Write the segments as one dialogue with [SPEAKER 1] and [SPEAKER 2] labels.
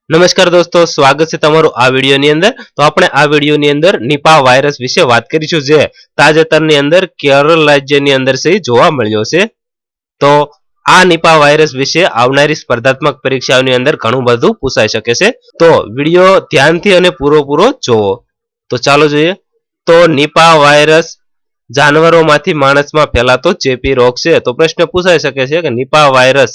[SPEAKER 1] નમસ્કાર દોસ્તો, સ્વાગત છે તમારું આ વિડીયોની અંદર। તો આપણે આ વિડીયોની અંદર નિપા વાયરસ વિશે વાત કરીશું, જે તાજેતરની અંદર કેરળ રાજ્યની અંદર જોવા મળ્યો છે। તો આ નિપા વાયરસ વિશે આવનારી સ્પર્ધાત્મક પરીક્ષાઓની અંદર ઘણું બધું પૂછાઈ શકે છે। તો વિડીયો ધ્યાનથી અને પૂરો જોવો। તો ચાલો જોઈએ। તો નિપા વાયરસ જાનવરોમાંથી માણસમાં ફેલાતો ચેપી રોગ છે। તો પ્રશ્ન પૂછાઈ શકે છે કે નિપા વાયરસ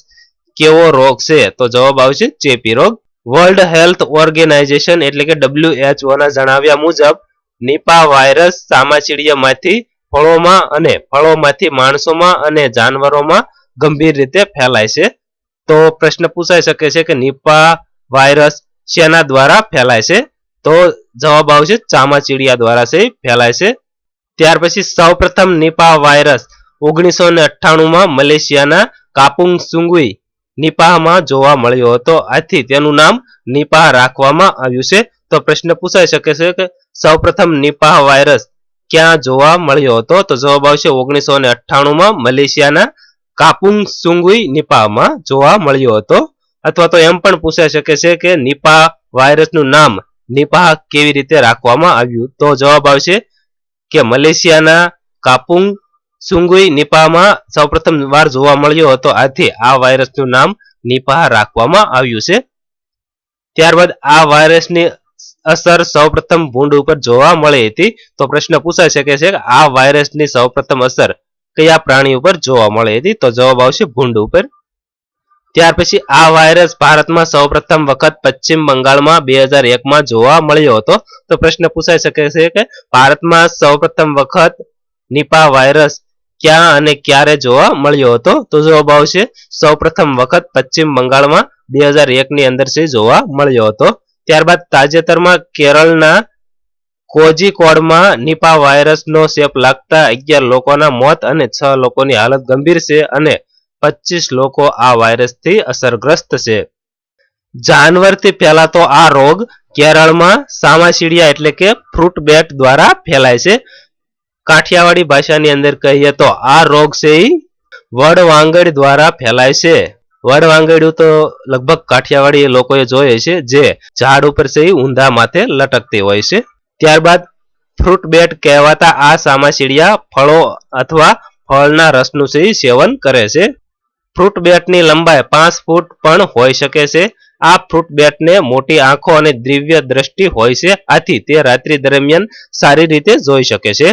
[SPEAKER 1] કેવો રોગ છે? તો જવાબ આવશે ચેપી રોગ। વર્લ્ડ હેલ્થ ઓર્ગેનાઇઝેશન એટલે કે WHO ના જણાવ્યા મુજબ નિપા વાયરસ ચામાચીડિયામાંથી ફળોમાં અને ફળોમાંથી માણસોમાં અને જાનવરોમાં ગંભીર રીતે ફેલાય છે। તો પ્રશ્ન પૂછાઈ શકે છે કે નિપા વાયરસ શેના દ્વારા ફેલાય છે? તો જવાબ આવશે ચામાચીડિયા દ્વારા ફેલાય છે। ત્યાર પછી સૌપ્રથમ નિપા વાયરસ 1998 માં મલેશિયાના કાપુંગ સુંગુઈ નિપાહમાં જોવા મળ્યો હતો, આથી તેનું નામ નિપાહ રાખવામાં આવ્યું છે। તો પ્રશ્ન પૂછાઈ શકે છે કે સૌપ્રથમ નિપાહ વાયરસ ક્યાં જોવા મળ્યો હતો? તો જવાબ આવશે 1998 માં મલેશિયાના કાપુંગ સુંગુઈ નિપાહમાં જોવા મળ્યો હતો। અથવા તો એમ પણ પૂછાઈ શકે છે કે નિપાહ વાયરસનું નામ નિપાહ કેવી રીતે રાખવામાં આવ્યું? તો જવાબ આવશે કે મલેશિયાના કાપુંગ સુંગુઈ નિપાહમાં સૌપ્રથમ વાર જોવા મળ્યો હતો, આથી આ વાયરસનું નામ નિપાહ રાખવામાં આવ્યું છે। ત્યારબાદ આ વાયરસની અસર સૌપ્રથમ ભૂંડ ઉપર જોવા મળી હતી। તો પ્રશ્ન પૂછાઈ શકે છે કે આ વાયરસની સૌપ્રથમ અસર કયા પ્રાણી ઉપર જોવા મળી હતી? તો જવાબ આવશે ભૂંડ ઉપર। ત્યાર પછી આ વાયરસ ભારતમાં સૌપ્રથમ વખત પશ્ચિમ બંગાળમાં 2001 માં જોવા મળ્યો હતો। તો પ્રશ્ન પૂછાઈ શકે છે કે ભારતમાં સૌપ્રથમ વખત નિપા વાયરસ ક્યાં અને ક્યારે જોવા મળ્યો હતો? તો જવાબ આવશે સૌપ્રથમ વખત પશ્ચિમ બંગાળમાં 2001 ની અંદર જોવા મળ્યો હતો। ત્યારબાદ તાજેતરમાં કેરળના કોઝિકોડમાં નિપા વાયરસનો ચેપ લાગતા 11 લોકોના મોત અને 6 લોકોની હાલત ગંભીર છે અને 25 લોકો આ વાયરસથી અસરગ્રસ્ત છે। જાનવરથી ફેલાતો આ રોગ કેરળમાં ચામાચીડિયા એટલે કે ફ્રૂટ બેટ દ્વારા ફેલાય છે। કાઠિયાવાડી ભાષાની અંદર કહીએ તો આ રોગ છે વડવાંગડ દ્વારા ફેલાય છે। વડવાંગડિયું તો લગભગ કાઠિયાવાડી લોકોએ જોયે છે, જે ઝાડ ઉપર ઊંધા માથે લટકતી હોય છે। ત્યારબાદ ફ્રૂટ બેટ કહેવાતા આ ચામાચીડિયા ફળો અથવા ફળના રસનું સેવન કરે છે। ફ્રૂટ બેટની લંબાઈ 5 ફૂટ પણ હોઈ શકે છે। આ ફ્રૂટ બેટને મોટી આંખો અને દિવ્ય દ્રષ્ટિ હોય છે, આથી તે રાત્રિ દરમિયાન સારી રીતે જોઈ શકે છે।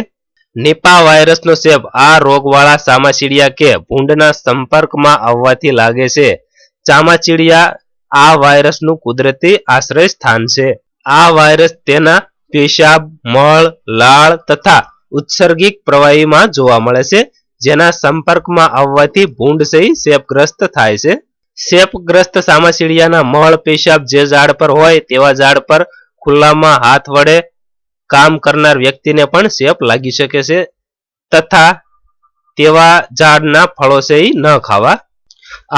[SPEAKER 1] નિપા વાયરસનો ચેપ આ રોગવાળા ચામાચીડિયા કે ભૂંડના સંપર્કમાં આવવાથી લાગે છે। ચામાચીડિયા આ વાયરસનું કુદરતી આશ્રય સ્થાન છે। આ વાયરસ તેના પેશાબ, મળ, લાળ તથા ઉત્સર્ગિક પ્રવાહીમાં જોવા મળે છે, જેના સંપર્કમાં આવવાથી ભૂંડ ચેપગ્રસ્ત થાય છે। ચેપગ્રસ્ત ચામાચીડિયાના મળ, પેશાબ જે ઝાડ પર હોય તેવા ઝાડ પર ખુલ્લામાં હાથ વડે કામ કરનાર વ્યક્તિને પણ ચેપ લાગી શકે છે, તથા તેવા ઝાડના ફળો ન ખાવા।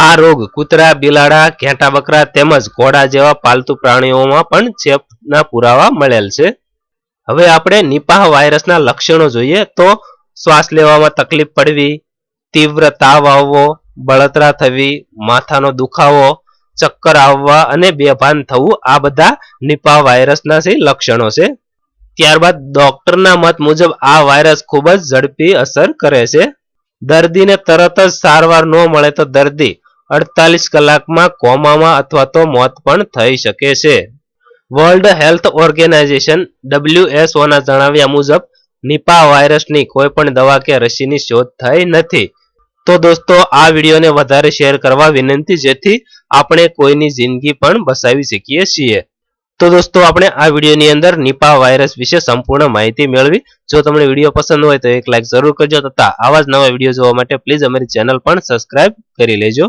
[SPEAKER 1] આ રોગ કૂતરા, બિલાડા, ઘેટા બકરા તેમજ ઘોડા જેવા પાલતુ પ્રાણીઓમાં પણ ચેપના પુરાવા મળેલ છે। હવે આપણે નિપાહ વાયરસના લક્ષણો જોઈએ તો શ્વાસ લેવામાં તકલીફ પડવી, તીવ્ર તાવ આવવો, બળતરા થવી, માથાનો દુખાવો, ચક્કર આવવા અને બેભાન થવું, આ બધા નિપા વાયરસના લક્ષણો છે। ત્યારબાદ ડોક્ટરના મત મુજબ આ વાયરસ ખૂબ જ ઝડપી અસર કરે છે। દર્દીને તરત જ સારવાર ન મળે તો દર્દી 48 કલાકમાં કોમામાં અથવા તો મોત પણ થઈ શકે છે। વર્લ્ડ હેલ્થ ઓર્ગેનાઇઝેશન WHO ના જણાવ્યા મુજબ નિપા વાયરસની કોઈ પણ દવા કે રસીની શોધ થઈ નથી। તો દોસ્તો આ વિડીયોને વધારે શેર કરવા વિનંતી, જેથી આપણે કોઈની જિંદગી પણ બચાવી શકીએ છીએ। તો દોસ્તો આપણે આ વિડીયોની અંદર નિપા વાયરસ વિશે સંપૂર્ણ માહિતી મેળવી। જો તમને વિડીયો પસંદ હોય તો એક લાઈક જરૂર કરજો, તથા આવા જ નવા વિડીયો જોવા માટે પ્લીઝ અમારી ચેનલ પણ સબસ્ક્રાઇબ કરી લેજો।